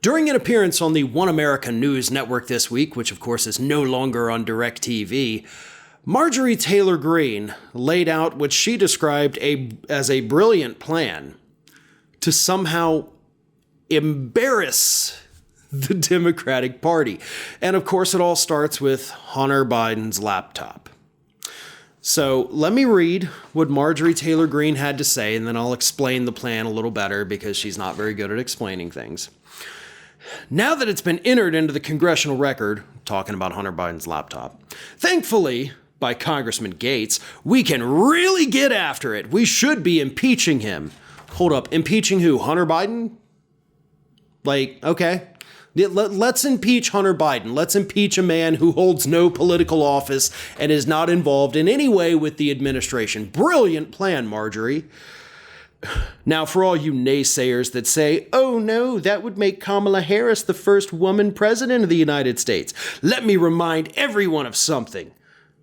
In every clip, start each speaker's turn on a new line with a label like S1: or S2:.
S1: During an appearance on the One America News Network this week, which of course is no longer on DirecTV, Marjorie Taylor Greene laid out what she described as a brilliant plan to somehow embarrass the Democratic Party. And of course, it all starts with Hunter Biden's laptop. So let me read what Marjorie Taylor Greene had to say, and then I'll explain the plan a little better because she's not very good at explaining things. Now that it's been entered into the congressional record, talking about Hunter Biden's laptop, thankfully, by Congressman Gaetz, we can really get after it. We should be impeaching him. Hold up, impeaching who? Hunter Biden? Okay. Let's impeach Hunter Biden. Let's impeach a man who holds no political office and is not involved in any way with the administration. Brilliant plan, Marjorie. Now, for all you naysayers that say, oh no, that would make Kamala Harris the first woman president of the United States, let me remind everyone of something.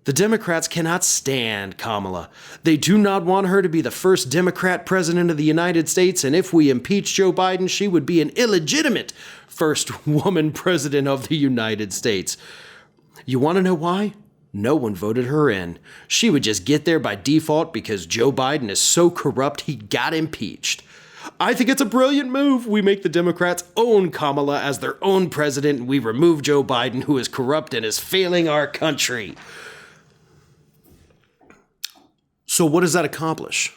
S1: The Democrats cannot stand Kamala. They do not want her to be the first Democrat president of the United States, and if we impeach Joe Biden, she would be an illegitimate first woman president of the United States. You want to know why? No one voted her in. She would just get there by default because Joe Biden is so corrupt he got impeached. I think it's a brilliant move. We make the Democrats own Kamala as their own president, and we remove Joe Biden, who is corrupt and is failing our country. So what does that accomplish?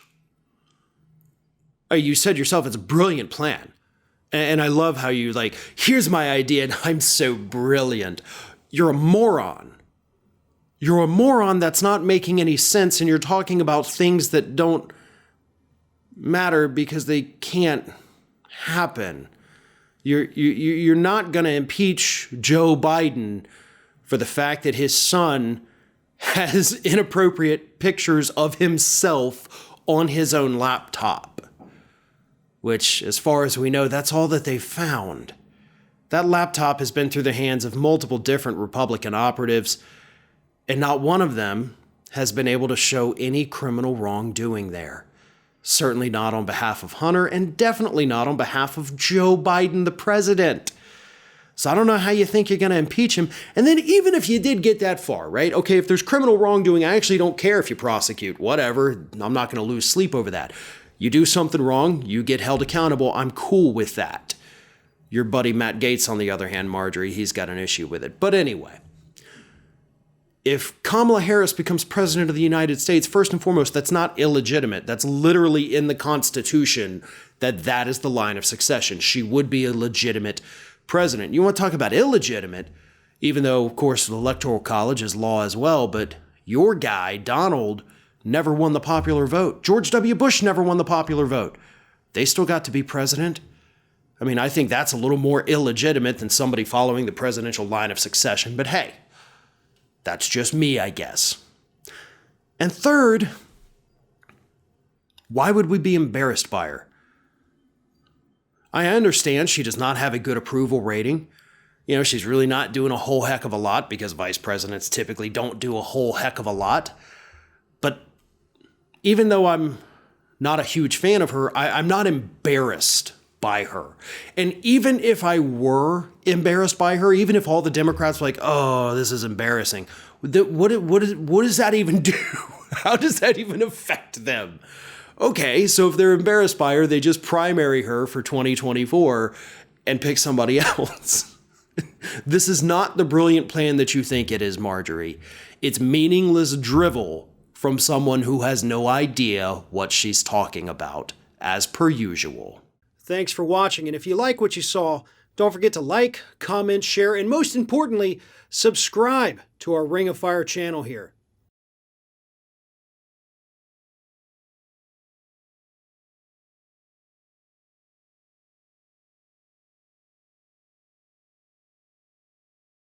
S1: You said yourself it's a brilliant plan. And I love how you here's my idea and I'm so brilliant. You're a moron. You're a moron that's not making any sense, and you're talking about things that don't matter because they can't happen. You're not going to impeach Joe Biden for the fact that his son has inappropriate pictures of himself on his own laptop, which, as far as we know, that's all that they found. That laptop has been through the hands of multiple different Republican operatives, and not one of them has been able to show any criminal wrongdoing there. Certainly not on behalf of Hunter, and definitely not on behalf of Joe Biden, the president. So I don't know how you think you're going to impeach him. And then even if you did get that far, right? Okay, if there's criminal wrongdoing, I actually don't care if you prosecute. Whatever. I'm not going to lose sleep over that. You do something wrong, you get held accountable. I'm cool with that. Your buddy Matt Gaetz, on the other hand, Marjorie, he's got an issue with it. But anyway, if Kamala Harris becomes president of the United States, first and foremost, that's not illegitimate. That's literally in the Constitution that is the line of succession. She would be a legitimate president. You want to talk about illegitimate, even though, of course, the Electoral College is law as well, but your guy, Donald, never won the popular vote. George W. Bush never won the popular vote. They still got to be president. I mean, I think that's a little more illegitimate than somebody following the presidential line of succession, but hey, that's just me, I guess. And third, why would we be embarrassed by her? I understand she does not have a good approval rating. You know, she's really not doing a whole heck of a lot because vice presidents typically don't do a whole heck of a lot. But even though I'm not a huge fan of her, I'm not embarrassed by her. And even if I were embarrassed by her, even if all the Democrats were like, oh, this is embarrassing, what does that even do? How does that even affect them? Okay, so if they're embarrassed by her, they just primary her for 2024 and pick somebody else. This is not the brilliant plan that you think it is, Marjorie. It's meaningless drivel from someone who has no idea what she's talking about, as per usual. Thanks for watching, and if you like what you saw, don't forget to like, comment, share, and most importantly, subscribe to our Ring of Fire channel here.